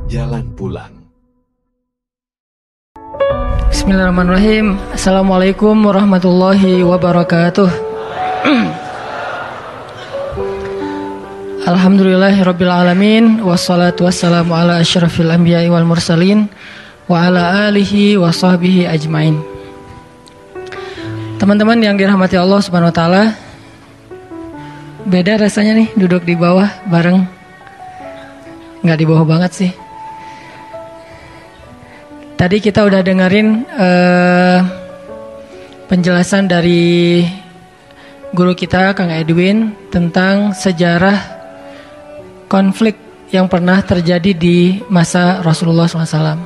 jalan pulang. Bismillahirrahmanirrahim. Assalamualaikum warahmatullahi wabarakatuh. Alhamdulillahirabbil alamin, wassalatu wassalamu ala asyrafil anbiya'i wal mursalin wa ala alihi wa sahbihi ajmain. Teman-teman yang dirahmati Allah Subhanahu wa taala, beda rasanya nih duduk di bawah bareng. Nggak di bawah banget sih. Tadi kita udah dengerin penjelasan dari guru kita Kang Edwin tentang sejarah konflik yang pernah terjadi di masa Rasulullah SAW.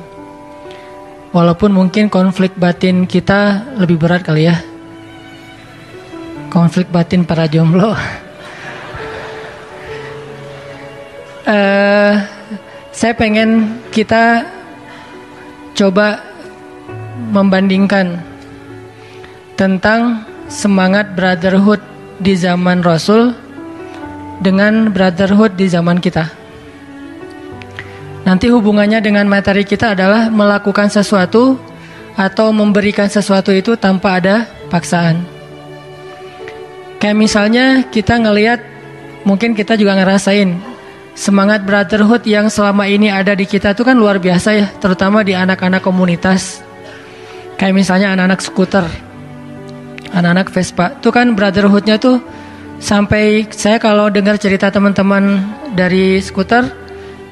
Walaupun mungkin konflik batin kita lebih berat kali ya. Konflik batin para jomblo. Saya pengen kita coba membandingkan tentang semangat brotherhood di zaman Rasul dengan brotherhood di zaman kita. Nanti hubungannya dengan materi kita adalah melakukan sesuatu atau memberikan sesuatu itu tanpa ada paksaan. Kayak misalnya kita ngelihat, mungkin kita juga ngerasain semangat brotherhood yang selama ini ada di kita itu kan luar biasa ya, terutama di anak-anak komunitas. Kayak misalnya anak-anak skuter, anak-anak Vespa, itu kan brotherhoodnya tuh sampai saya kalau dengar cerita teman-teman dari skuter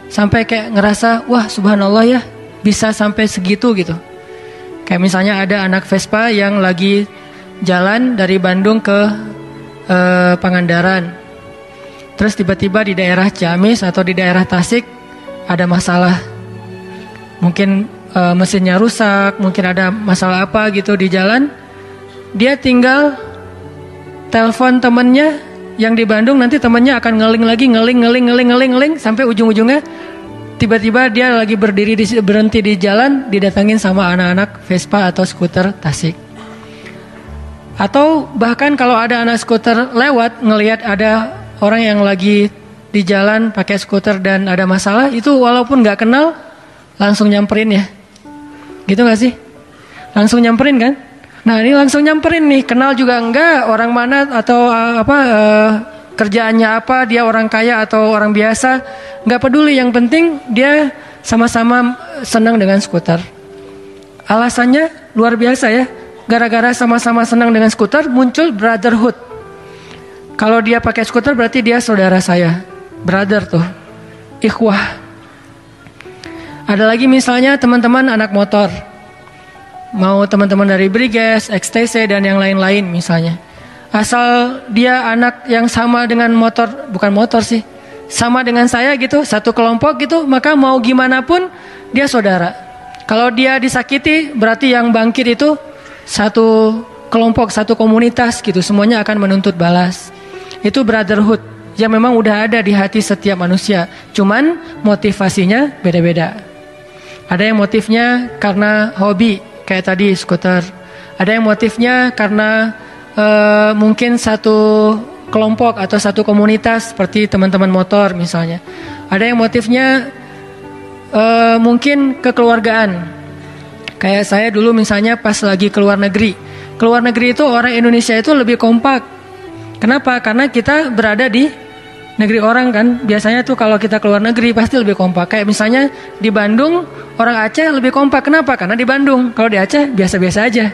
sampai kayak ngerasa wah subhanallah ya bisa sampai segitu gitu. Kayak misalnya ada anak Vespa yang lagi jalan dari Bandung ke Pangandaran, terus tiba-tiba di daerah Ciamis atau di daerah Tasik ada masalah, mungkin mesinnya rusak, mungkin ada masalah apa gitu di jalan. Dia tinggal telepon temennya yang di Bandung, nanti temennya akan ngeling lagi, ngeling sampai ujung-ujungnya tiba-tiba dia lagi berhenti di jalan, didatangin sama anak-anak Vespa atau skuter Tasik. Atau bahkan kalau ada anak skuter lewat ngelihat ada orang yang lagi di jalan pakai skuter dan ada masalah, itu walaupun nggak kenal langsung nyamperin ya, gitu nggak sih? Langsung nyamperin kan? Nah ini langsung nyamperin nih, kenal juga enggak, orang mana atau kerjaannya apa, dia orang kaya atau orang biasa, nggak peduli, yang penting dia sama-sama senang dengan skuter. Alasannya luar biasa ya, gara-gara sama-sama senang dengan skuter muncul brotherhood. Kalau dia pakai skuter berarti dia saudara saya, brother tuh, ikhwah. Ada lagi misalnya teman-teman anak motor, mau teman-teman dari Briges, XTC dan yang lain-lain misalnya. Asal dia anak yang sama dengan motor, bukan motor sih, sama dengan saya gitu, satu kelompok gitu, maka mau gimana pun dia saudara. Kalau dia disakiti berarti yang bangkit itu satu kelompok, satu komunitas gitu, semuanya akan menuntut balas. Itu brotherhood yang memang udah ada di hati setiap manusia. Cuman motivasinya beda-beda. Ada yang motifnya karena hobi, kayak tadi skuter. Ada yang motifnya karena mungkin satu kelompok atau satu komunitas seperti teman-teman motor misalnya. Ada yang motifnya mungkin kekeluargaan. Kayak saya dulu misalnya pas lagi keluar negeri. Keluar negeri itu orang Indonesia itu lebih kompak. Kenapa? Karena kita berada di negeri orang kan. Biasanya tuh kalau kita keluar negeri pasti lebih kompak. Kayak misalnya di Bandung orang Aceh lebih kompak. Kenapa? Karena di Bandung. Kalau di Aceh biasa-biasa aja.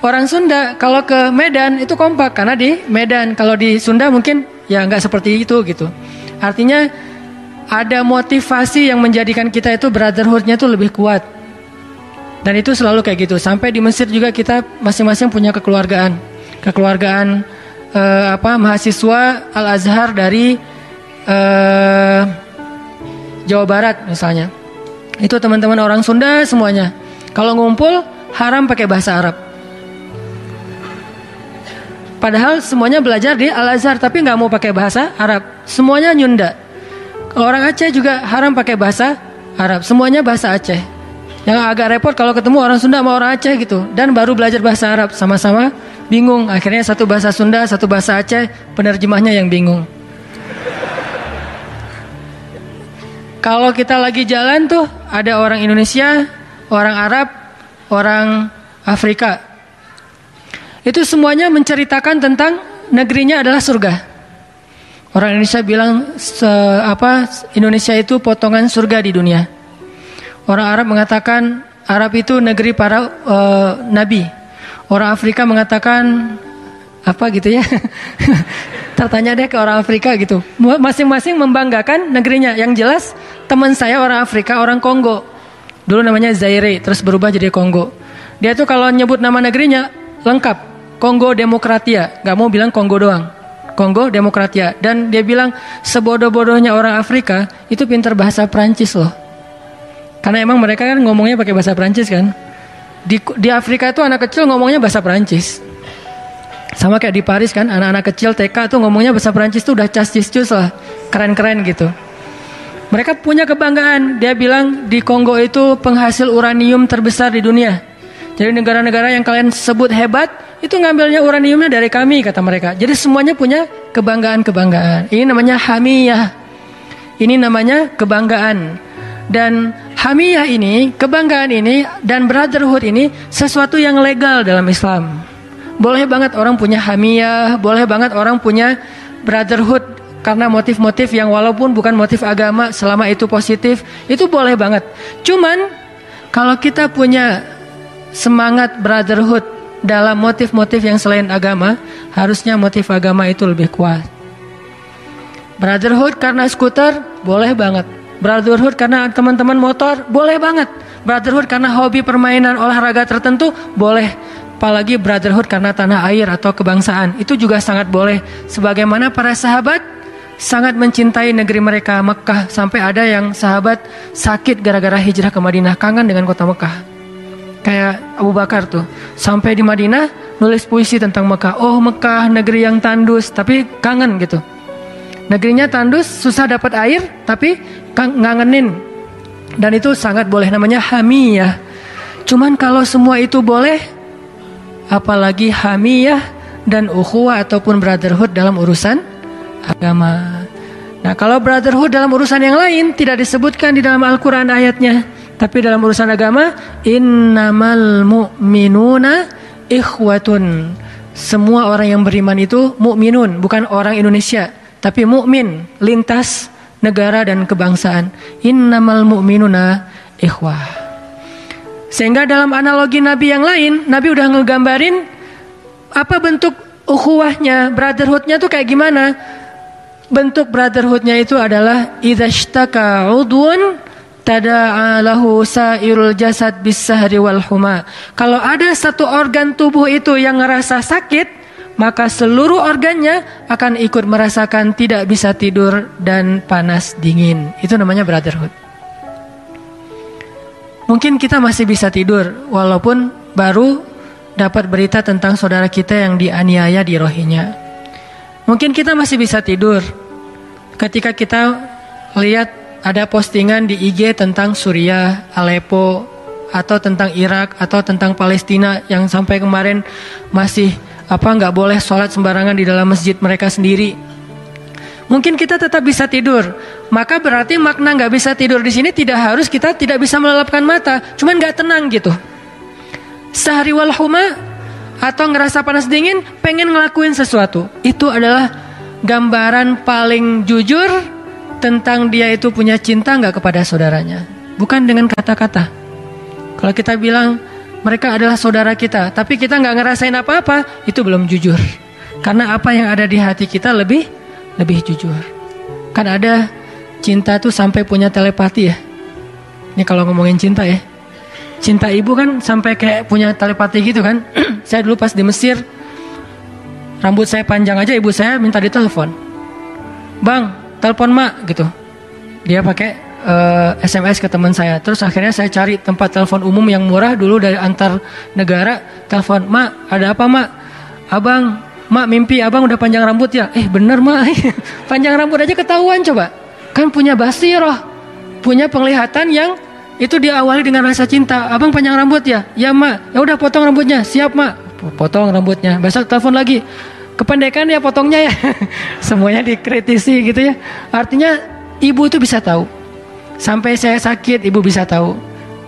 Orang Sunda kalau ke Medan itu kompak karena di Medan. Kalau di Sunda mungkin ya nggak seperti itu gitu. Artinya ada motivasi yang menjadikan kita itu brotherhoodnya tuh lebih kuat. Dan itu selalu kayak gitu. Sampai di Mesir juga kita masing-masing punya kekeluargaan. Kekeluargaan mahasiswa Al-Azhar dari Jawa Barat misalnya. Itu teman-teman orang Sunda semuanya. Kalau ngumpul haram pakai bahasa Arab. Padahal semuanya belajar di Al-Azhar tapi nggak mau pakai bahasa Arab. Semuanya Nyunda. Orang Aceh juga haram pakai bahasa Arab. Semuanya bahasa Aceh. Yang agak repot kalau ketemu orang Sunda sama orang Aceh gitu. Dan baru belajar bahasa Arab. Sama-sama bingung. Akhirnya satu bahasa Sunda, satu bahasa Aceh. Penerjemahnya yang bingung. Kalau kita lagi jalan tuh ada orang Indonesia, orang Arab, orang Afrika. Itu semuanya menceritakan tentang negerinya adalah surga. Orang Indonesia bilang Indonesia itu potongan surga di dunia. Orang Arab mengatakan Arab itu negeri para nabi. Orang Afrika mengatakan apa gitu ya. Tertanya deh ke orang Afrika gitu. Masing-masing membanggakan negerinya. Yang jelas teman saya orang Afrika, orang Kongo. Dulu namanya Zaire, terus berubah jadi Kongo. Dia tuh kalau nyebut nama negerinya lengkap. Kongo Demokratia. Gak mau bilang Kongo doang. Kongo Demokratia. Dan dia bilang sebodoh-bodohnya orang Afrika itu pintar bahasa Prancis loh. Karena emang mereka kan ngomongnya pakai bahasa Prancis kan. Di Afrika itu anak kecil ngomongnya bahasa Prancis. Sama kayak di Paris kan, anak-anak kecil TK tuh ngomongnya bahasa Prancis tuh udah cas-cis-cus lah. Keren-keren gitu. Mereka punya kebanggaan. Dia bilang di Kongo itu penghasil uranium terbesar di dunia. Jadi negara-negara yang kalian sebut hebat, itu ngambilnya uraniumnya dari kami, kata mereka. Jadi semuanya punya kebanggaan-kebanggaan. Ini namanya hamiyah. Ini namanya kebanggaan. Dan hamiyah ini, kebanggaan ini, dan brotherhood ini sesuatu yang legal dalam Islam. Boleh banget orang punya hamiyah, boleh banget orang punya brotherhood karena motif-motif yang walaupun bukan motif agama, selama itu positif, itu boleh banget. Cuman kalau kita punya semangat brotherhood dalam motif-motif yang selain agama, harusnya motif agama itu lebih kuat. Brotherhood karena skuter, boleh banget. Brotherhood karena teman-teman motor, boleh banget. Brotherhood karena hobi permainan olahraga tertentu, boleh. Apalagi brotherhood karena tanah air atau kebangsaan, itu juga sangat boleh. Sebagaimana para sahabat sangat mencintai negeri mereka, Mekah. Sampai ada yang sahabat sakit gara-gara hijrah ke Madinah, kangen dengan kota Mekah. Kayak Abu Bakar tuh, sampai di Madinah nulis puisi tentang Mekah. Oh Mekah, negeri yang tandus, tapi kangen gitu. Negerinya tandus, susah dapat air, tapi ngangenin. Dan itu sangat boleh, namanya hamiyah. Cuman kalau semua itu boleh, apalagi hamiyah dan ukhuwah ataupun brotherhood dalam urusan agama. Nah kalau brotherhood dalam urusan yang lain tidak disebutkan di dalam Al-Quran ayatnya, tapi dalam urusan agama, innamal mu'minuna ikhwatun. Semua orang yang beriman itu mu'minun, bukan orang Indonesia, tapi mukmin lintas negara dan kebangsaan. Innamal mu'minuna ikhwah. Sehingga dalam analogi Nabi yang lain, Nabi udah ngegambarin apa bentuk ukhuwahnya, brotherhoodnya tuh kayak gimana. Bentuk brotherhoodnya itu adalah idzashtaka udwun tada'a lahu sairul jasad bis-sahri wal huma. Kalau ada satu organ tubuh itu yang ngerasa sakit, maka seluruh organnya akan ikut merasakan tidak bisa tidur dan panas dingin. Itu namanya brotherhood. Mungkin kita masih bisa tidur walaupun baru dapat berita tentang saudara kita yang dianiaya di Rohingya. Mungkin kita masih bisa tidur ketika kita lihat ada postingan di IG tentang Suriah, Aleppo, atau tentang Irak, atau tentang Palestina yang sampai kemarin masih nggak boleh sholat sembarangan di dalam masjid mereka sendiri. Mungkin kita tetap bisa tidur. Maka berarti makna nggak bisa tidur di sini tidak harus kita tidak bisa melelapkan mata, cuman nggak tenang gitu. Sahri wal huma atau ngerasa panas dingin, pengen ngelakuin sesuatu. Itu adalah gambaran paling jujur tentang dia itu punya cinta nggak kepada saudaranya. Bukan dengan kata-kata. Kalau kita bilang mereka adalah saudara kita, tapi kita nggak ngerasain apa-apa, itu belum jujur. Karena apa yang ada di hati kita lebih jujur. Kan ada cinta tuh sampai punya telepati ya. Ini kalau ngomongin cinta ya. Cinta ibu kan sampai kayak punya telepati gitu kan. Saya dulu pas di Mesir, rambut saya panjang aja ibu saya minta ditelepon. Bang, telepon mak gitu. Dia pakai SMS ke teman saya. Terus akhirnya saya cari tempat telepon umum yang murah dulu dari antar negara. Telepon, mak ada apa mak? Abang, mak mimpi abang udah panjang rambut ya? Bener mak, panjang rambut aja ketahuan coba. Kan punya basirah, punya penglihatan yang itu diawali dengan rasa cinta. Abang panjang rambut ya? Ya mak, ya udah potong rambutnya. Siap mak, potong rambutnya. Besok telepon lagi, kependekan ya potongnya ya. Semuanya dikritisi gitu ya. Artinya ibu itu bisa tahu. Sampai saya sakit ibu bisa tahu.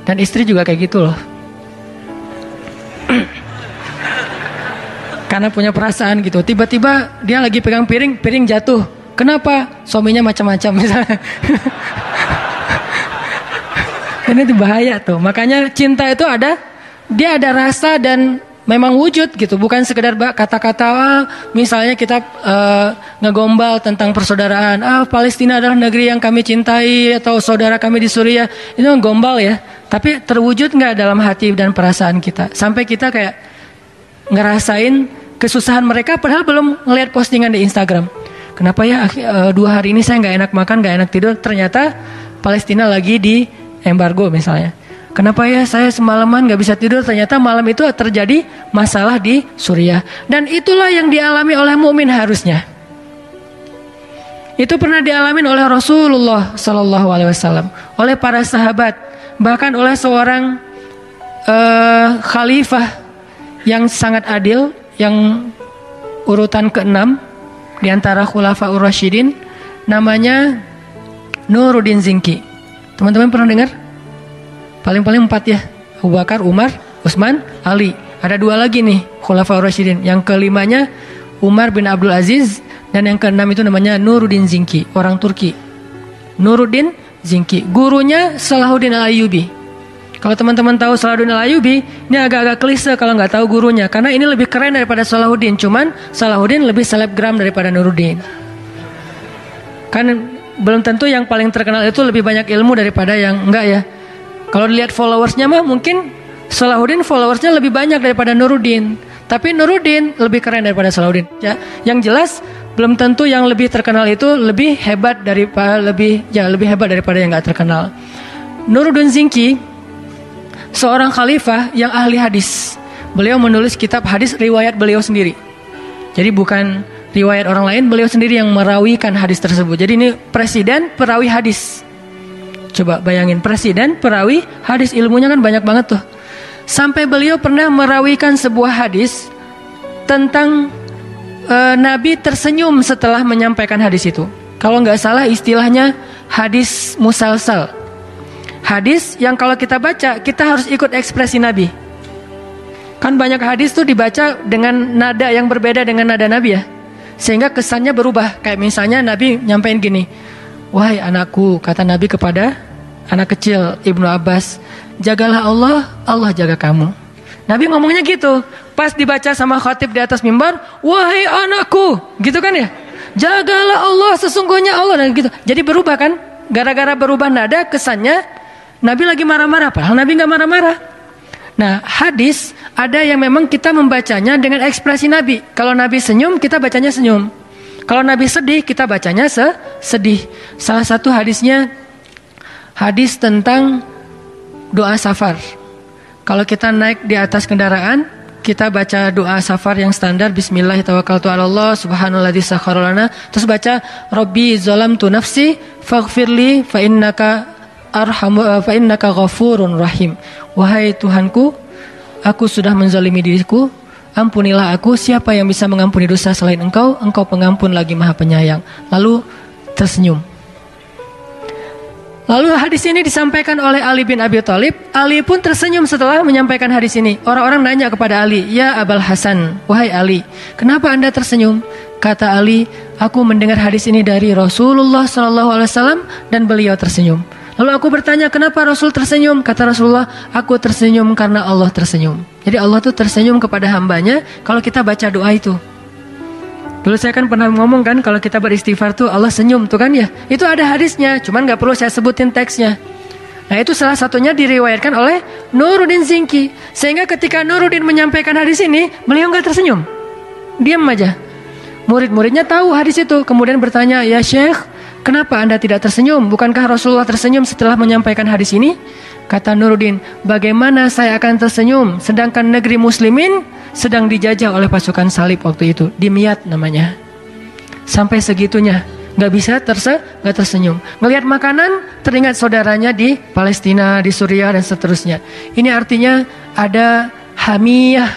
Dan istri juga kayak gitu loh. Karena punya perasaan gitu. Tiba-tiba dia lagi pegang piring, piring jatuh. Kenapa? Suaminya macam-macam misalnya. Ini tuh bahaya tuh. Makanya cinta itu dia ada rasa dan memang wujud gitu. Bukan sekedar kata-kata misalnya kita ngegombal tentang persaudaraan. Palestina adalah negeri yang kami cintai, atau saudara kami di Suriah. Itu gombal ya. Tapi terwujud nggak dalam hati dan perasaan kita? Sampai kita kayak ngerasain kesusahan mereka padahal belum ngelihat postingan di Instagram. Kenapa ya 2 hari ini saya nggak enak makan, nggak enak tidur? Ternyata Palestina lagi di embargo misalnya. Kenapa ya saya semalaman gak bisa tidur? Ternyata malam itu terjadi masalah di Suriah. Dan itulah yang dialami oleh mukmin harusnya. Itu pernah dialami oleh Rasulullah SAW, oleh para sahabat, bahkan oleh seorang khalifah yang sangat adil, yang urutan ke-6 di antara Khulafaur Rasyidin, namanya Nuruddin Zinki. Teman-teman pernah dengar? Paling-paling 4 ya. Abu Bakar, Umar, Utsman, Ali. Ada 2 lagi nih Khulafaur Rasyidin. Yang kelimanya Umar bin Abdul Aziz, dan yang ke-6 itu namanya Nuruddin Zinki, orang Turki. Nuruddin Zinki, gurunya Salahuddin Al-Ayyubi. Kalau teman-teman tahu Salahuddin Al-Ayyubi, ini agak-agak klise kalau nggak tahu gurunya, karena ini lebih keren daripada Salahuddin. Cuman Salahuddin lebih selebgram daripada Nuruddin. Kan belum tentu yang paling terkenal itu lebih banyak ilmu daripada yang enggak ya. Kalau dilihat followersnya mah mungkin Salahuddin followersnya lebih banyak daripada Nuruddin. Tapi Nuruddin lebih keren daripada Salahuddin. Ya, yang jelas belum tentu yang lebih terkenal itu lebih hebat daripada lebih hebat daripada yang enggak terkenal. Nuruddin Zinki seorang khalifah yang ahli hadis. Beliau menulis kitab hadis riwayat beliau sendiri. Jadi bukan riwayat orang lain, beliau sendiri yang merawikan hadis tersebut. Jadi ini presiden perawi hadis. Coba bayangin, presiden perawi hadis, ilmunya kan banyak banget tuh. Sampai beliau pernah merawikan sebuah hadis tentang Nabi tersenyum setelah menyampaikan hadis itu. Kalau nggak salah istilahnya hadis musalsal. Hadis yang kalau kita baca, kita harus ikut ekspresi Nabi. Kan banyak hadis tuh dibaca dengan nada yang berbeda dengan nada Nabi ya. Sehingga kesannya berubah. Kayak misalnya Nabi nyampein gini, wahai anakku, kata Nabi kepada anak kecil Ibnu Abbas, jagalah Allah, Allah jaga kamu. Nabi ngomongnya gitu. Pas dibaca sama khatib di atas mimbar, wahai anakku, gitu kan ya, jagalah Allah, sesungguhnya Allah, dan gitu. Jadi berubah kan, gara-gara berubah nada kesannya Nabi lagi marah-marah, padahal Nabi gak marah-marah. Nah, hadis ada yang memang kita membacanya dengan ekspresi Nabi. Kalau Nabi senyum, kita bacanya senyum. Kalau Nabi sedih, kita bacanya sedih. Salah satu hadisnya hadis tentang doa safar. Kalau kita naik di atas kendaraan, kita baca doa safar yang standar, Bismillahirrahmanirrahim, Subhanalladzi sakhkhara lana. Terus baca Rabbi zalamtu nafsi faghfirli fa innaka ghafurun rahim. Wahai Tuhanku, aku sudah menzalimi diriku, ampunilah aku. Siapa yang bisa mengampuni dosa selain Engkau? Engkau pengampun lagi maha penyayang. Lalu tersenyum. Lalu hadis ini disampaikan oleh Ali bin Abi Thalib. Ali pun tersenyum setelah menyampaikan hadis ini. Orang-orang nanya kepada Ali, ya Abul Hasan, wahai Ali, kenapa anda tersenyum? Kata Ali, aku mendengar hadis ini dari Rasulullah SAW dan beliau tersenyum. Lalu aku bertanya, kenapa Rasul tersenyum? Kata Rasulullah, aku tersenyum karena Allah tersenyum. Jadi Allah tuh tersenyum kepada hambanya kalau kita baca doa itu. Dulu saya kan pernah ngomong kan, kalau kita beristighfar tuh Allah senyum tuh kan ya. Itu ada hadisnya, cuman gak perlu saya sebutin teksnya. Nah itu salah satunya diriwayatkan oleh Nuruddin Zinki. Sehingga ketika Nuruddin menyampaikan hadis ini, beliau gak tersenyum, diam aja. Murid-muridnya tahu hadis itu, kemudian bertanya, ya Syekh, kenapa anda tidak tersenyum? Bukankah Rasulullah tersenyum setelah menyampaikan hadis ini? Kata Nuruddin, bagaimana saya akan tersenyum sedangkan negeri muslimin sedang dijajah oleh pasukan salib waktu itu, Dimyat namanya. Sampai segitunya, gak bisa gak tersenyum. Ngelihat makanan, teringat saudaranya di Palestina, di Suriah dan seterusnya. Ini artinya ada hamiyah,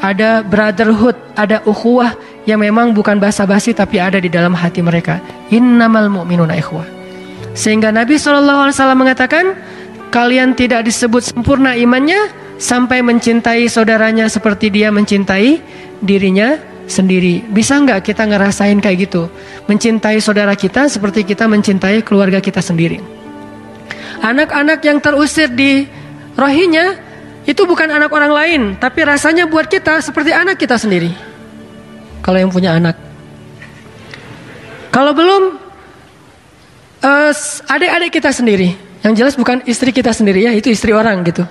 ada brotherhood, ada ukhuwah yang memang bukan basa-basi tapi ada di dalam hati mereka. Innamal mu'minuna ikhwah. Sehingga Nabi SAW mengatakan, kalian tidak disebut sempurna imannya sampai mencintai saudaranya seperti dia mencintai dirinya sendiri. Bisa nggak kita ngerasain kayak gitu? Mencintai saudara kita seperti kita mencintai keluarga kita sendiri. Anak-anak yang terusir di Rohingya itu bukan anak orang lain, tapi rasanya buat kita seperti anak kita sendiri. Kalau yang punya anak. Kalau belum, adik-adik kita sendiri. Yang jelas bukan istri kita sendiri ya, itu istri orang gitu.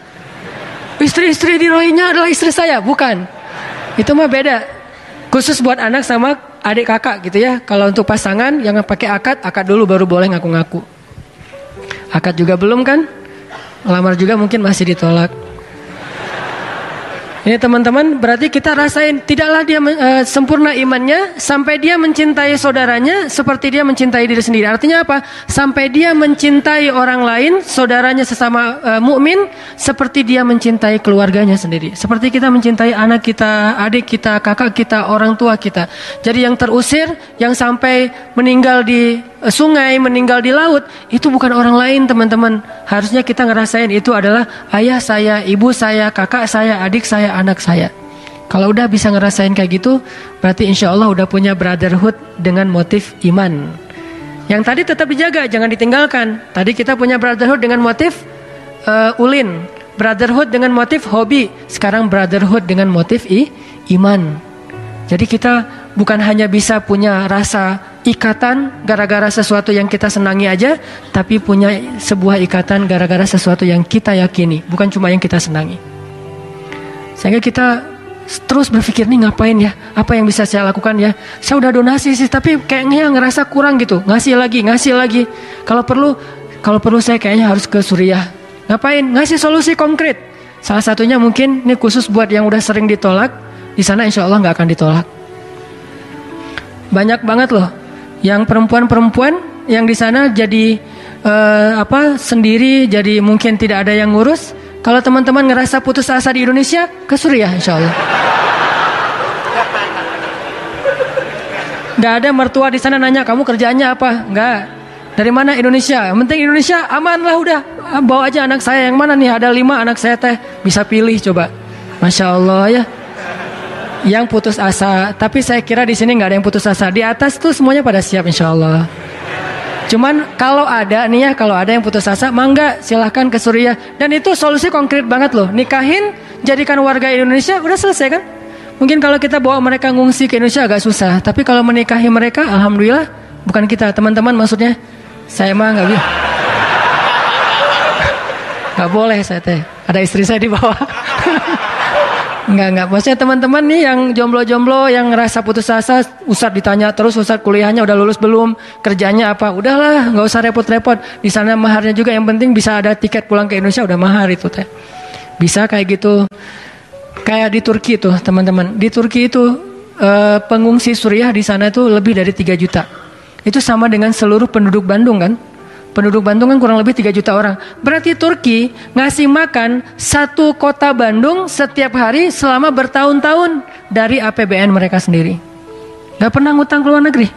Istri-istri di Rohingya adalah istri saya, bukan. Itu mah beda. Khusus buat anak sama adik kakak gitu ya. Kalau untuk pasangan yang pakai akad dulu baru boleh ngaku-ngaku. Akad juga belum kan? Lamar juga mungkin masih ditolak. Ini teman-teman, berarti kita rasain tidaklah dia sempurna imannya sampai dia mencintai saudaranya seperti dia mencintai diri sendiri. Artinya apa? Sampai dia mencintai orang lain, saudaranya sesama mukmin seperti dia mencintai keluarganya sendiri. Seperti kita mencintai anak kita, adik kita, kakak kita, orang tua kita. Jadi yang terusir, yang sampai meninggal di sungai, meninggal di laut, itu bukan orang lain teman-teman. Harusnya kita ngerasain itu adalah ayah saya, ibu saya, kakak saya, adik saya, anak saya. Kalau udah bisa ngerasain kayak gitu, berarti insya Allah udah punya brotherhood dengan motif iman. Yang tadi tetap dijaga, jangan ditinggalkan. Tadi kita punya brotherhood dengan motif ulin, brotherhood dengan motif hobi. Sekarang brotherhood dengan motif iman. Jadi kita bukan hanya bisa punya rasa ikatan gara-gara sesuatu yang kita senangi aja, tapi punya sebuah ikatan gara-gara sesuatu yang kita yakini, bukan cuma yang kita senangi. Sehingga kita terus berpikir, nih ngapain ya, apa yang bisa saya lakukan ya. Saya udah donasi sih, tapi kayaknya ngerasa kurang gitu, ngasih lagi. Kalau perlu saya kayaknya harus ke Suriah. Ngapain? Ngasih solusi konkret. Salah satunya mungkin ini khusus buat yang udah sering ditolak, di sana insya Allah nggak akan ditolak. Banyak banget loh yang perempuan-perempuan yang di sana jadi sendiri, jadi mungkin tidak ada yang ngurus. Kalau teman-teman ngerasa putus asa di Indonesia, ke Suriah insya Allah. Gak ada mertua di sana nanya kamu kerjaannya apa, nggak. Dari mana? Indonesia. Yang penting Indonesia aman lah udah. Bawa aja anak saya yang mana nih? Ada 5 anak saya teh, bisa pilih coba. Masya Allah ya. Yang putus asa, tapi saya kira di sini nggak ada yang putus asa. Di atas tuh semuanya pada siap insya Allah. Cuman kalau ada nih ya, kalau ada yang putus asa, mangga silahkan ke Suriah. Dan itu solusi konkret banget loh. Nikahin, jadikan warga Indonesia, udah selesai kan? Mungkin kalau kita bawa mereka ngungsi ke Indonesia agak susah. Tapi kalau menikahi mereka, alhamdulillah, bukan kita, teman-teman maksudnya. Saya mah nggak bisa. Nggak boleh saya teh. Ada istri saya di bawah. Enggak. Maksudnya teman-teman nih yang jomblo-jomblo, yang ngerasa putus asa, Ustadz ditanya terus, Ustadz kuliahnya udah lulus belum? Kerjanya apa? Udahlah, nggak usah repot-repot. Di sana maharnya juga yang penting bisa ada tiket pulang ke Indonesia, udah mahar itu teh. Bisa kayak gitu. Kayak di Turki tuh teman-teman. Di Turki itu pengungsi Suriah di sana itu lebih dari 3 juta. Itu sama dengan seluruh penduduk Bandung kan? Penduduk Bandung kan kurang lebih 3 juta orang. Berarti Turki ngasih makan 1 kota Bandung setiap hari selama bertahun-tahun dari APBN mereka sendiri. Gak pernah ngutang ke luar negeri.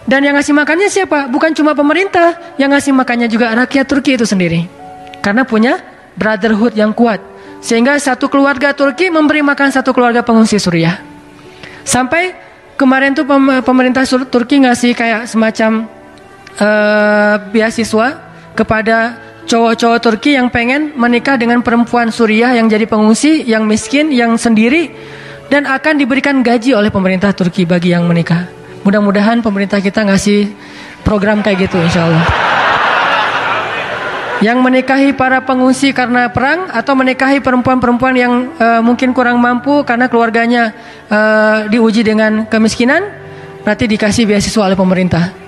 Dan yang ngasih makannya siapa? Bukan cuma pemerintah, yang ngasih makannya juga rakyat Turki itu sendiri. Karena punya brotherhood yang kuat. Sehingga 1 keluarga Turki memberi makan 1 keluarga pengungsi Suriah. Sampai kemarin tuh pemerintah Turki ngasih kayak semacam beasiswa kepada cowok-cowok Turki yang pengen menikah dengan perempuan Suriah yang jadi pengungsi, yang miskin, yang sendiri, dan akan diberikan gaji oleh pemerintah Turki bagi yang menikah. Mudah-mudahan pemerintah kita ngasih program kayak gitu insya Allah. Yang menikahi para pengungsi karena perang, atau menikahi perempuan-perempuan yang mungkin kurang mampu karena keluarganya diuji dengan kemiskinan, berarti dikasih beasiswa oleh pemerintah.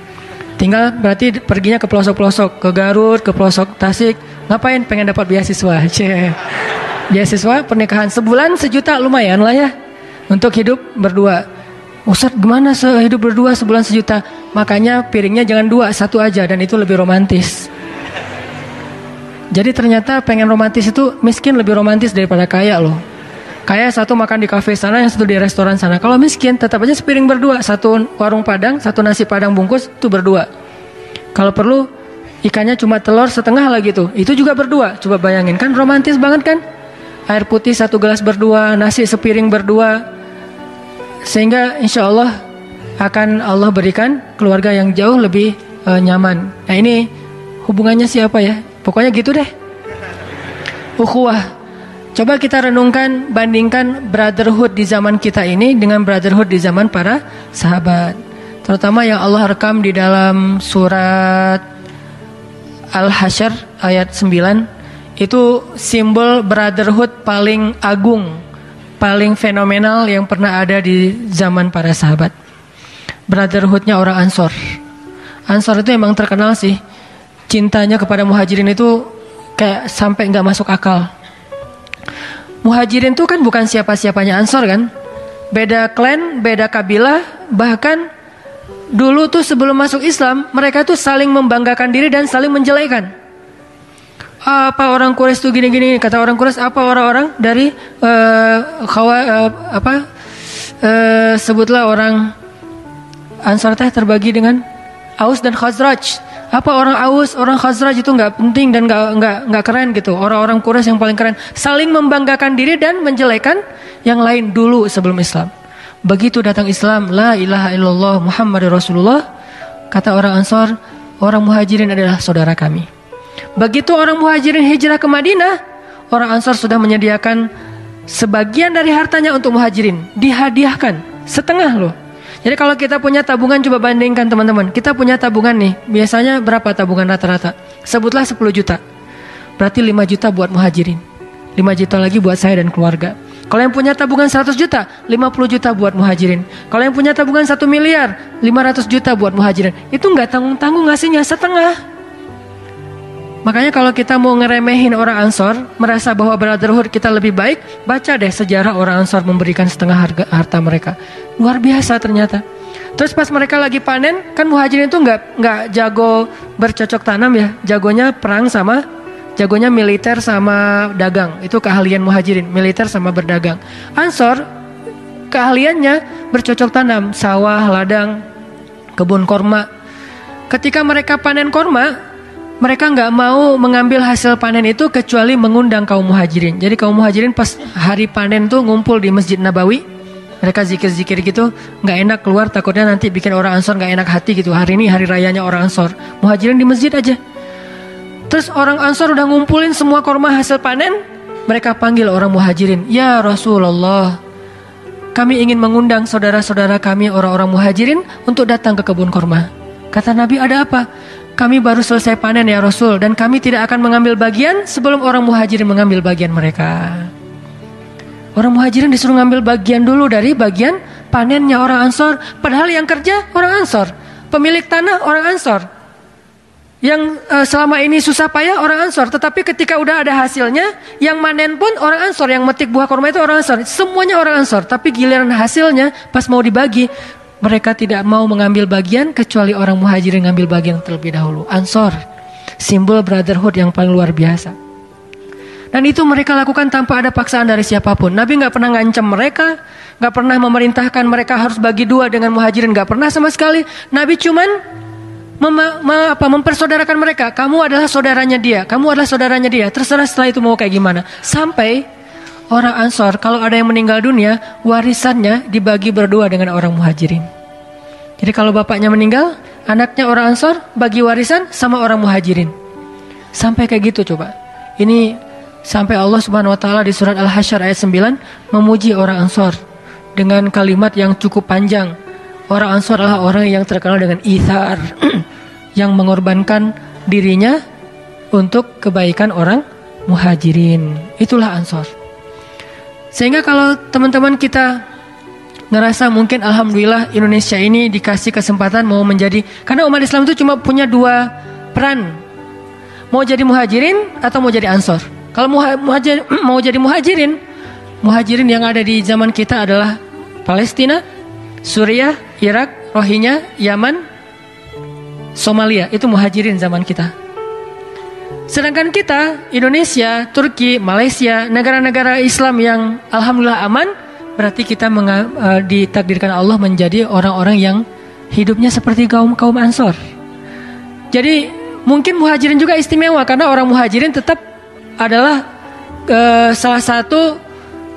Tinggal berarti perginya ke pelosok-pelosok, ke Garut, ke pelosok Tasik. Ngapain? Pengen dapat beasiswa. Beasiswa pernikahan sebulan 1 juta lumayan lah ya. Untuk hidup berdua. Ustadz gimana hidup berdua sebulan 1 juta? Makanya piringnya jangan 2, 1 aja. Dan itu lebih romantis. Jadi ternyata pengen romantis itu miskin lebih romantis daripada kaya loh. Kaya 1 makan di kafe sana, yang 1 di restoran sana. Kalau miskin tetap aja sepiring berdua, 1 warung padang, 1 nasi padang bungkus itu berdua. Kalau perlu Ikannya cuma telur setengah lagi tuh. Itu juga berdua. Coba bayangin, kan romantis banget kan? Air putih 1 gelas berdua, nasi sepiring berdua. Sehingga insya Allah akan Allah berikan keluarga yang jauh lebih nyaman. Nah ini hubungannya siapa ya? Pokoknya gitu deh. Ukhuwah. Coba kita renungkan, bandingkan brotherhood di zaman kita ini dengan brotherhood di zaman para sahabat. Terutama yang Allah rekam di dalam surat Al-Hasyr ayat 9. Itu simbol brotherhood paling agung, paling fenomenal yang pernah ada di zaman para sahabat. Brotherhoodnya orang Ansor. Ansor itu emang terkenal sih, cintanya kepada muhajirin itu kayak sampai gak masuk akal. Muhajirin itu kan bukan siapa-siapanya Ansor kan. Beda klan, beda kabilah. Bahkan dulu tuh sebelum masuk Islam, mereka tuh saling membanggakan diri dan saling menjelekan. Apa orang Quraisy tuh gini-gini, kata orang Quraisy, apa orang-orang dari sebutlah orang Ansor teh terbagi dengan Aus dan Khazraj. Apa orang Aus, orang Khazraj itu nggak penting dan nggak keren gitu. Orang-orang Quraisy yang paling keren, saling membanggakan diri dan menjelekan yang lain dulu sebelum Islam. Begitu datang Islam, la ilaha illallah Muhammadur Rasulullah, kata orang Ansor, orang Muhajirin adalah saudara kami. Begitu orang Muhajirin hijrah ke Madinah, orang Ansor sudah menyediakan sebagian dari hartanya untuk Muhajirin, dihadiahkan setengah loh. Jadi kalau kita punya tabungan, coba bandingkan teman-teman. Kita punya tabungan nih, biasanya berapa tabungan rata-rata? Sebutlah 10 juta. Berarti 5 juta buat Muhajirin, 5 juta lagi buat saya dan keluarga. Kalau yang punya tabungan 100 juta, 50 juta buat Muhajirin. Kalau yang punya tabungan 1 miliar, 500 juta buat Muhajirin. Itu nggak tanggung-tanggung ngasihnya, setengah. Makanya kalau kita mau ngeremehin orang Ansor, merasa bahwa brotherhood kita lebih baik, baca deh sejarah orang Ansor memberikan setengah harta mereka. Luar biasa ternyata. Terus pas mereka lagi panen, kan Muhajirin itu nggak jago bercocok tanam ya, jagonya militer sama dagang. Itu keahlian Muhajirin, militer sama berdagang. Ansor keahliannya bercocok tanam, sawah, ladang, kebun korma. Ketika mereka panen korma, mereka nggak mau mengambil hasil panen itu kecuali mengundang kaum Muhajirin. Jadi kaum Muhajirin pas hari panen tuh ngumpul di Masjid Nabawi. Mereka zikir-zikir gitu, nggak enak keluar, takutnya nanti bikin orang Ansor nggak enak hati gitu. Hari ini hari rayanya orang Ansor, Muhajirin di masjid aja. Terus orang Ansor udah ngumpulin semua korma hasil panen, mereka panggil orang Muhajirin, ya Rasulullah, kami ingin mengundang saudara-saudara kami orang-orang Muhajirin untuk datang ke kebun korma. Kata Nabi, ada apa? Kami baru selesai panen ya Rasul, dan kami tidak akan mengambil bagian sebelum orang Muhajirin mengambil bagian mereka. Orang Muhajirin disuruh ngambil bagian dulu dari bagian panennya orang Ansor. Padahal yang kerja orang Ansor, pemilik tanah orang Ansor, yang selama ini susah payah orang Ansor. Tetapi ketika udah ada hasilnya, yang manen pun orang Ansor, yang metik buah kurma itu orang Ansor. Semuanya orang Ansor. Tapi giliran hasilnya pas mau dibagi, mereka tidak mau mengambil bagian kecuali orang Muhajirin ngambil bagian terlebih dahulu. Ansor, simbol brotherhood yang paling luar biasa. Dan itu mereka lakukan tanpa ada paksaan dari siapapun. Nabi nggak pernah ngancam mereka, nggak pernah memerintahkan mereka harus bagi dua dengan Muhajirin, nggak pernah sama sekali. Nabi cuman mempersaudarakan mereka. Kamu adalah saudaranya dia, kamu adalah saudaranya dia. Terserah setelah itu mau kayak gimana. Sampai orang Ansor kalau ada yang meninggal dunia, warisannya dibagi berdua dengan orang Muhajirin. Jadi kalau bapaknya meninggal, anaknya orang Ansor bagi warisan sama orang Muhajirin. Sampai kayak gitu coba. Ini sampai Allah Subhanahu wa taala di surat Al-Hasyr ayat 9 memuji orang Ansor dengan kalimat yang cukup panjang. Orang Ansor adalah orang yang terkenal dengan ithar, yang mengorbankan dirinya untuk kebaikan orang Muhajirin. Itulah Ansor. Sehingga kalau teman-teman kita ngerasa mungkin alhamdulillah Indonesia ini dikasih kesempatan mau menjadi, karena umat Islam itu cuma punya dua peran, mau jadi Muhajirin atau mau jadi Ansor. Kalau mau jadi muhajirin yang ada di zaman kita adalah Palestina, Suriah, Irak, Rohingya, Yaman, Somalia. Itu muhajirin zaman kita. Sedangkan kita, Indonesia, Turki, Malaysia, negara-negara Islam yang alhamdulillah aman, berarti kita ditakdirkan Allah menjadi orang-orang yang hidupnya seperti kaum Ansor. Jadi mungkin muhajirin juga istimewa karena orang muhajirin tetap adalah salah satu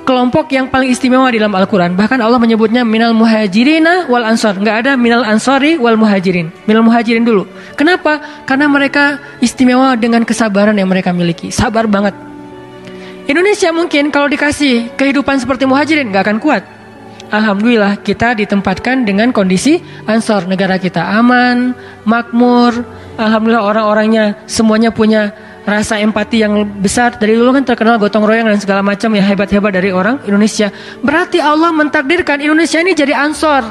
kelompok yang paling istimewa di dalam Al-Quran. Bahkan Allah menyebutnya minal muhajirina wal ansor. Nggak ada minal ansori wal muhajirin. Minal muhajirin dulu. Kenapa? Karena mereka istimewa dengan kesabaran yang mereka miliki. Sabar banget. Indonesia mungkin kalau dikasih kehidupan seperti muhajirin nggak akan kuat. Alhamdulillah kita ditempatkan dengan kondisi ansor. Negara kita aman, makmur. Alhamdulillah orang-orangnya semuanya punya rasa empati yang besar. Dari dulu kan terkenal gotong royong dan segala macam yang hebat-hebat dari orang Indonesia. Berarti Allah mentakdirkan Indonesia ini jadi ansor.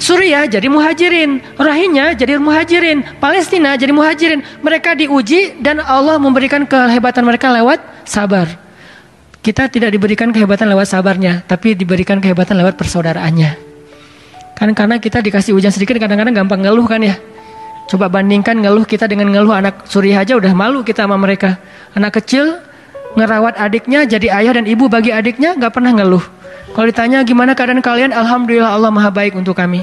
Suriah jadi muhajirin, Rohingya jadi muhajirin, Palestina jadi muhajirin. Mereka diuji dan Allah memberikan kehebatan mereka lewat sabar. Kita tidak diberikan kehebatan lewat sabarnya, tapi diberikan kehebatan lewat persaudaraannya. Kan karena kita dikasih ujian sedikit kadang-kadang gampang ngeluh kan ya. Coba bandingkan ngeluh kita dengan ngeluh anak Suriah aja udah malu kita sama mereka. Anak kecil ngerawat adiknya jadi ayah dan ibu bagi adiknya gak pernah ngeluh. Kalau ditanya gimana keadaan kalian, alhamdulillah Allah maha baik untuk kami.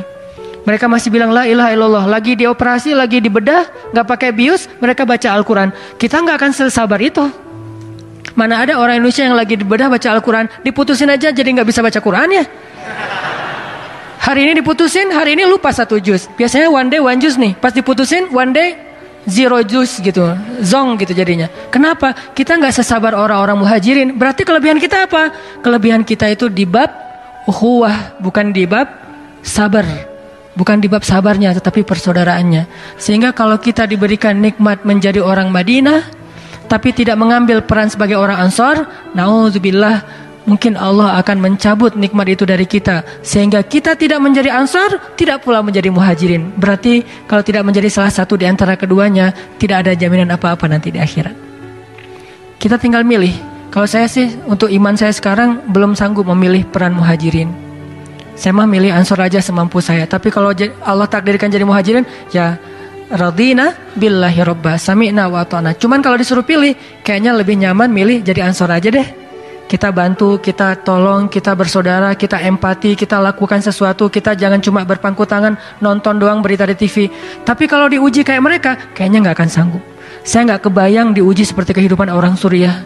Mereka masih bilang la ilaha illallah. Lagi dioperasi, lagi dibedah, gak pakai bius, mereka baca Al-Quran. Kita gak akan sesabar itu. Mana ada orang Indonesia yang lagi dibedah baca Al-Quran, diputusin aja jadi gak bisa baca Quran ya. Hari ini diputusin, hari ini lupa 1 juz. Biasanya one day 1 juz nih. Pas diputusin, one day 0 juz gitu. Zong gitu jadinya. Kenapa? Kita gak sesabar orang-orang muhajirin. Berarti kelebihan kita apa? Kelebihan kita itu di bab ukhuwah, bukan di bab sabar. Bukan di bab sabarnya, tetapi persaudaraannya. Sehingga kalau kita diberikan nikmat menjadi orang Madinah, tapi tidak mengambil peran sebagai orang Ansor, na'udzubillah, mungkin Allah akan mencabut nikmat itu dari kita. Sehingga kita tidak menjadi Ansor, tidak pula menjadi muhajirin. Berarti kalau tidak menjadi salah satu di antara keduanya, tidak ada jaminan apa-apa nanti di akhirat. Kita tinggal milih. Kalau saya sih, untuk iman saya sekarang, belum sanggup memilih peran muhajirin. Saya mah milih Ansor aja semampu saya. Tapi kalau Allah takdirkan jadi muhajirin, ya radina billahi robba, sami'na wa ata'na. Cuman kalau disuruh pilih, kayaknya lebih nyaman milih jadi Ansor aja deh. Kita bantu, kita tolong, kita bersaudara, kita empati, kita lakukan sesuatu. Kita jangan cuma berpangku tangan, nonton doang berita di TV. Tapi kalau diuji kayak mereka, kayaknya gak akan sanggup. Saya gak kebayang diuji seperti kehidupan orang Suriah,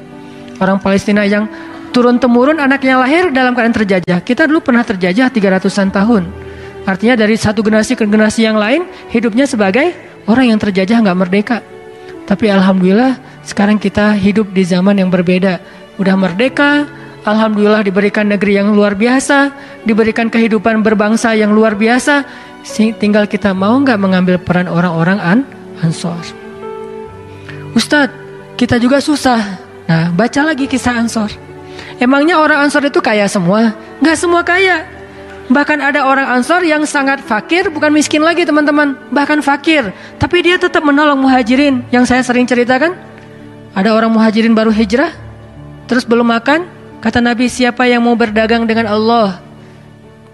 orang Palestina yang turun-temurun anaknya lahir dalam keadaan terjajah. Kita dulu pernah terjajah 300-an tahun. Artinya dari satu generasi ke generasi yang lain, hidupnya sebagai orang yang terjajah gak merdeka. Tapi alhamdulillah sekarang kita hidup di zaman yang berbeda. Udah merdeka, alhamdulillah diberikan negeri yang luar biasa, diberikan kehidupan berbangsa yang luar biasa. Tinggal kita mau gak mengambil peran orang-orang Ansor. Ustadz, kita juga susah. Nah, baca lagi kisah Ansor. Emangnya orang Ansor itu kaya semua? Gak semua kaya. Bahkan ada orang Ansor yang sangat fakir, bukan miskin lagi teman-teman, bahkan fakir, tapi dia tetap menolong muhajirin. Yang saya sering ceritakan, ada orang muhajirin baru hijrah, terus belum makan. Kata Nabi, siapa yang mau berdagang dengan Allah?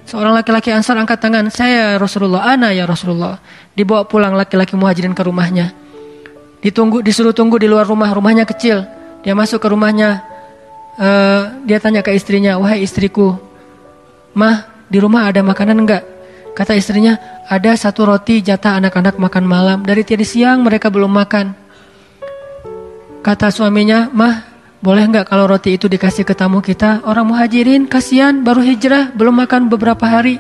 Seorang laki-laki Ansor angkat tangan, saya Rasulullah, ana ya Rasulullah. Dibawa pulang laki-laki muhajirin ke rumahnya. Disuruh tunggu di luar rumah, rumahnya kecil. Dia masuk ke rumahnya, dia tanya ke istrinya, wahai istriku, mah di rumah ada makanan enggak? Kata istrinya, ada 1 roti jatah anak-anak makan malam. Dari tadi siang mereka belum makan. Kata suaminya, mah boleh enggak kalau roti itu dikasih ke tamu kita? Orang muhajirin kasihan baru hijrah belum makan beberapa hari.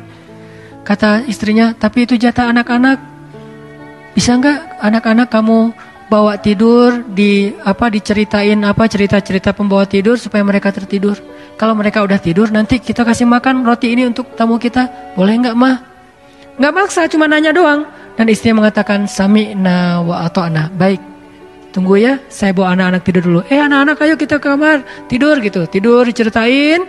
Kata istrinya, tapi itu jatah anak-anak. Bisa enggak anak-anak kamu bawa tidur, diceritain cerita-cerita pembawa tidur supaya mereka tertidur. Kalau mereka udah tidur, nanti kita kasih makan roti ini untuk tamu kita. Boleh nggak mah? Nggak maksa, cuma nanya doang. Dan istrinya mengatakan sami'na wa ata'na. Baik, tunggu ya, saya bawa anak-anak tidur dulu. Anak-anak ayo kita ke kamar tidur gitu. Tidur diceritain,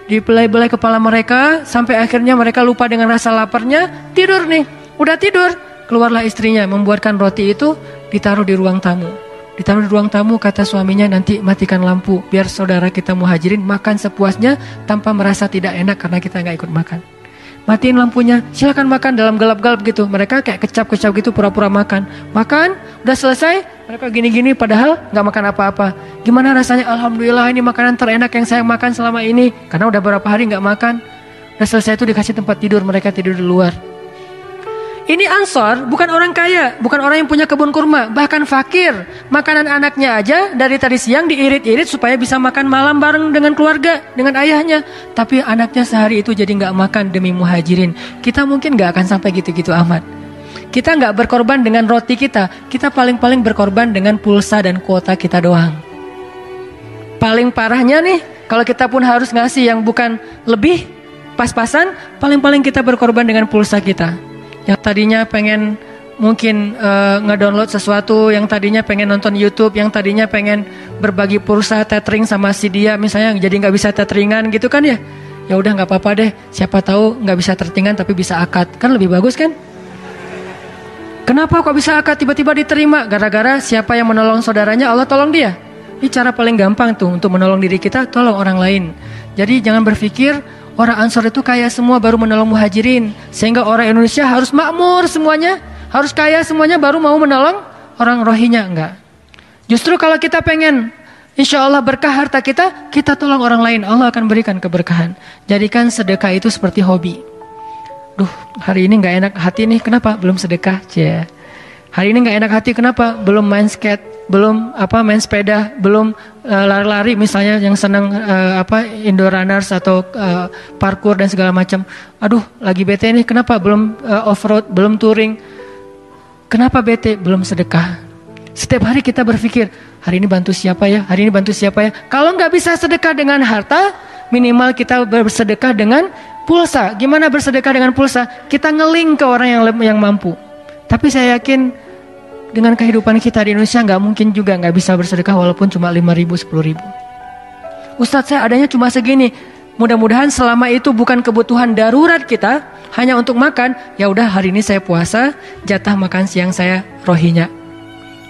dibelai-belai kepala mereka sampai akhirnya mereka lupa dengan rasa laparnya. Tidur nih, udah tidur. Keluarlah istrinya membuatkan roti itu, ditaruh di ruang tamu. Ditaruh di ruang tamu, kata suaminya, nanti matikan lampu biar saudara kita muhajirin makan sepuasnya tanpa merasa tidak enak karena kita gak ikut makan. Matiin lampunya, silakan makan dalam gelap-gelap gitu. Mereka kayak kecap-kecap gitu pura-pura makan. Makan, udah selesai, mereka gini-gini padahal gak makan apa-apa. Gimana rasanya? Alhamdulillah ini makanan terenak yang saya makan selama ini. Karena udah beberapa hari gak makan. Udah selesai itu dikasih tempat tidur, mereka tidur di luar. Ini Ansor bukan orang kaya, bukan orang yang punya kebun kurma, bahkan fakir. Makanan anaknya aja dari tadi siang diirit-irit supaya bisa makan malam bareng dengan keluarga, dengan ayahnya. Tapi anaknya sehari itu jadi gak makan demi muhajirin. Kita mungkin gak akan sampai gitu-gitu amat. Kita gak berkorban dengan roti kita paling-paling berkorban dengan pulsa dan kuota kita doang. Paling parahnya nih, kalau kita pun harus ngasih yang bukan lebih, pas-pasan, paling-paling kita berkorban dengan pulsa kita. Yang tadinya pengen mungkin ngedownload sesuatu, yang tadinya pengen nonton YouTube, yang tadinya pengen berbagi pulsa tethering sama si dia, misalnya jadi nggak bisa tetheringan gitu kan ya. Ya udah nggak apa-apa deh, siapa tahu nggak bisa tetheringan tapi bisa akad, kan lebih bagus kan? Kenapa kok bisa akad tiba-tiba diterima? Gara-gara siapa yang menolong saudaranya, Allah tolong dia. Ini cara paling gampang tuh untuk menolong diri kita, tolong orang lain. Jadi jangan berpikir orang Ansor itu kaya semua baru menolong muhajirin, sehingga orang Indonesia harus makmur semuanya, harus kaya semuanya baru mau menolong orang Rohingya. Enggak. Justru kalau kita pengen insya Allah berkah harta kita tolong orang lain, Allah akan berikan keberkahan. Jadikan sedekah itu seperti hobi. Duh, hari ini gak enak hati nih, kenapa? Belum sedekah. Hari ini gak enak hati, kenapa? Belum main skate, belum main sepeda, belum lari-lari misalnya yang senang indoor runners atau parkour dan segala macam. Aduh, lagi bete nih, kenapa? Belum off-road, belum touring. Kenapa bete? Belum sedekah. Setiap hari kita berpikir, hari ini bantu siapa ya? Hari ini bantu siapa ya? Kalau nggak bisa sedekah dengan harta, minimal kita bersedekah dengan pulsa. Gimana bersedekah dengan pulsa? Kita ngeling ke orang yang mampu. Tapi saya yakin dengan kehidupan kita di Indonesia nggak mungkin juga nggak bisa bersedekah walaupun cuma 5.000, 10.000. Ustadz, saya adanya cuma segini. Mudah-mudahan selama itu bukan kebutuhan darurat kita, hanya untuk makan. Ya udah, hari ini saya puasa, jatah makan siang saya Rohingya.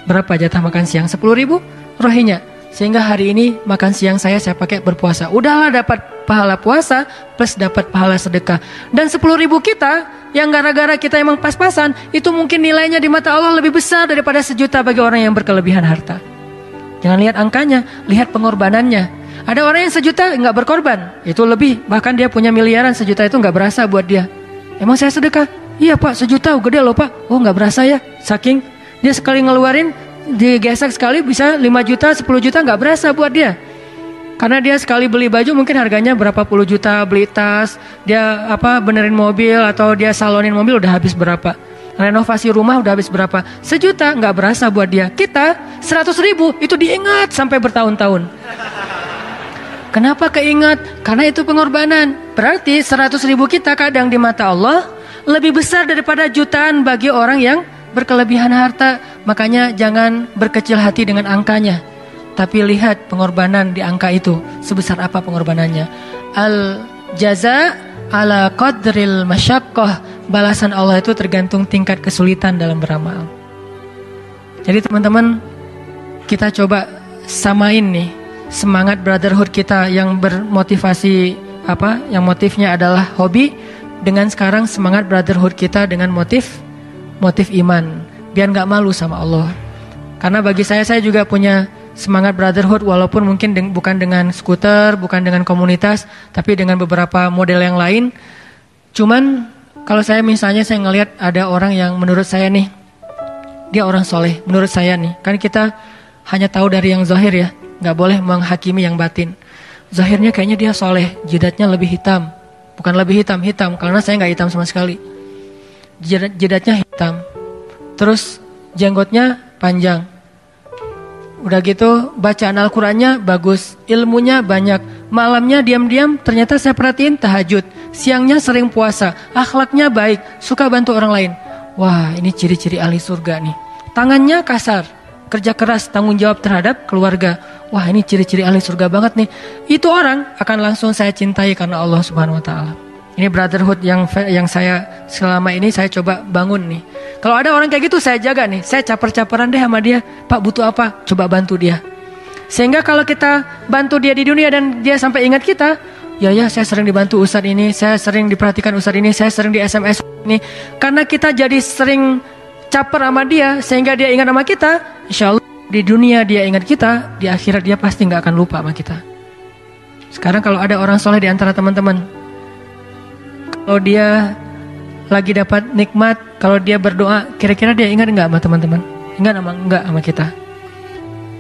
Berapa jatah makan siang? 10.000 Rohingya. Sehingga hari ini makan siang saya pakai berpuasa. Udahlah, dapat pahala puasa plus dapat pahala sedekah. Dan 10.000 kita yang gara-gara kita emang pas-pasan, itu mungkin nilainya di mata Allah lebih besar daripada 1 juta bagi orang yang berkelebihan harta. Jangan lihat angkanya, lihat pengorbanannya. Ada orang yang 1 juta nggak berkorban, itu lebih, bahkan dia punya miliaran, 1 juta itu nggak berasa buat dia. Emang saya sedekah? Iya Pak, 1 juta gede loh Pak. Oh nggak berasa ya, saking dia sekali ngeluarin, digesek sekali bisa 5 juta, 10 juta nggak berasa buat dia. Karena dia sekali beli baju mungkin harganya berapa puluh juta, beli tas, dia benerin mobil atau dia salonin mobil udah habis berapa. Renovasi rumah udah habis berapa. 1 juta nggak berasa buat dia. Kita 100.000 itu diingat sampai bertahun-tahun. Kenapa keingat? Karena itu pengorbanan. Berarti 100.000 kita kadang di mata Allah lebih besar daripada jutaan bagi orang yang berkelebihan harta. Makanya jangan berkecil hati dengan angkanya, tapi lihat pengorbanan di angka itu sebesar apa pengorbanannya. Al jaza ala qadril masyaqqah. Balasan Allah itu tergantung tingkat kesulitan dalam beramal. Jadi teman-teman, kita coba samain nih semangat brotherhood kita yang bermotivasi yang motifnya adalah hobi, dengan sekarang semangat brotherhood kita dengan motif iman, biar gak malu sama Allah. Karena bagi saya juga punya semangat brotherhood, walaupun mungkin bukan dengan skuter, bukan dengan komunitas, tapi dengan beberapa model yang lain. Cuman kalau saya misalnya saya ngelihat ada orang yang menurut saya nih, dia orang soleh, menurut saya nih, kan kita hanya tahu dari yang zahir ya, gak boleh menghakimi yang batin. Zahirnya kayaknya dia soleh, jidatnya lebih hitam, bukan lebih hitam, karena saya gak hitam sama sekali. Jidatnya hitam, terus jenggotnya panjang. Udah gitu bacaan Al-Qurannya bagus, ilmunya banyak. Malamnya diam-diam ternyata saya perhatiin tahajud. Siangnya sering puasa, akhlaknya baik, suka bantu orang lain. Wah, ini ciri-ciri ahli surga nih. Tangannya kasar, kerja keras, tanggung jawab terhadap keluarga. Wah, ini ciri-ciri ahli surga banget nih. Itu orang akan langsung saya cintai karena Allah Subhanahu wa taala. Ini brotherhood yang saya selama ini saya coba bangun nih. Kalau ada orang kayak gitu saya jaga nih. Saya caper-caperan deh sama dia. Pak butuh apa? Coba bantu dia. Sehingga kalau kita bantu dia di dunia dan dia sampai ingat kita, ya saya sering dibantu Ustadz ini, saya sering diperhatikan Ustadz ini, saya sering di SMS ini. Karena kita jadi sering caper sama dia sehingga dia ingat sama kita, insya Allah di dunia dia ingat kita, di akhirat dia pasti gak akan lupa sama kita. Sekarang kalau ada orang soleh di antara teman-teman, kalau dia lagi dapat nikmat, kalau dia berdoa, kira-kira dia ingat nggak sama teman-teman? Ingat sama nggak sama kita?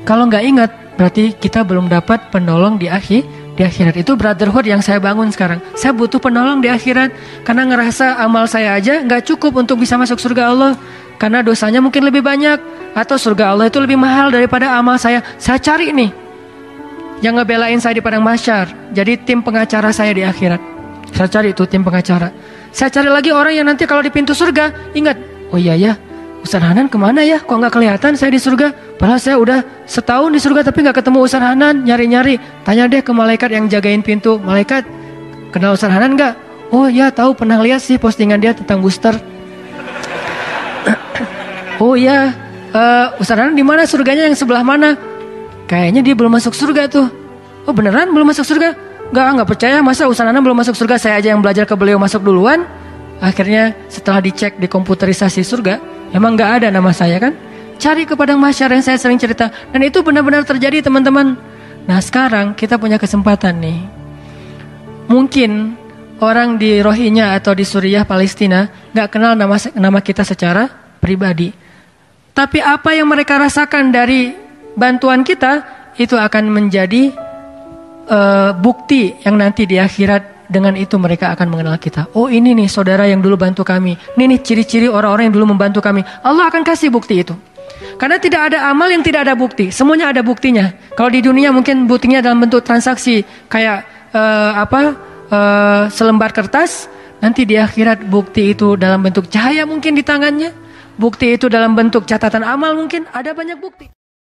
Kalau nggak ingat, berarti kita belum dapat penolong di akhirat. Itu brotherhood yang saya bangun sekarang. Saya butuh penolong di akhirat, karena ngerasa amal saya aja nggak cukup untuk bisa masuk surga Allah, karena dosanya mungkin lebih banyak, atau surga Allah itu lebih mahal daripada amal saya. Saya cari nih yang ngebelain saya di padang mahsyar, jadi tim pengacara saya di akhirat. Saya cari itu tim pengacara. Saya cari lagi orang yang nanti kalau di pintu surga ingat, oh iya ya, Ustaz Hanan kemana ya? Kok nggak kelihatan saya di surga? Padahal saya udah setahun di surga tapi nggak ketemu Ustaz Hanan. Nyari-nyari, tanya deh ke malaikat yang jagain pintu. Malaikat, kenal Ustaz Hanan nggak? Oh ya, tahu, pernah lihat sih postingan dia tentang booster. Oh iya, Ustaz Hanan di mana surganya, yang sebelah mana? Kayaknya dia belum masuk surga tuh. Oh beneran belum masuk surga? Nggak percaya, masa Ustaz Hanan belum masuk surga? Saya aja yang belajar ke beliau masuk duluan. Akhirnya setelah dicek di komputerisasi surga, emang nggak ada nama saya kan? Cari ke padang mahsyar yang saya sering cerita, dan itu benar-benar terjadi teman-teman. Nah sekarang kita punya kesempatan nih. Mungkin orang di Rohingya atau di Suriah, Palestina nggak kenal nama kita secara pribadi, tapi apa yang mereka rasakan dari bantuan kita itu akan menjadi bukti yang nanti di akhirat. Dengan itu mereka akan mengenal kita. Oh ini nih saudara yang dulu bantu kami. Ini nih ciri-ciri orang-orang yang dulu membantu kami. Allah akan kasih bukti itu. Karena tidak ada amal yang tidak ada bukti. Semuanya ada buktinya. Kalau di dunia mungkin buktinya dalam bentuk transaksi. Kayak selembar kertas. Nanti di akhirat bukti itu dalam bentuk cahaya mungkin di tangannya. Bukti itu dalam bentuk catatan amal mungkin. Ada banyak bukti.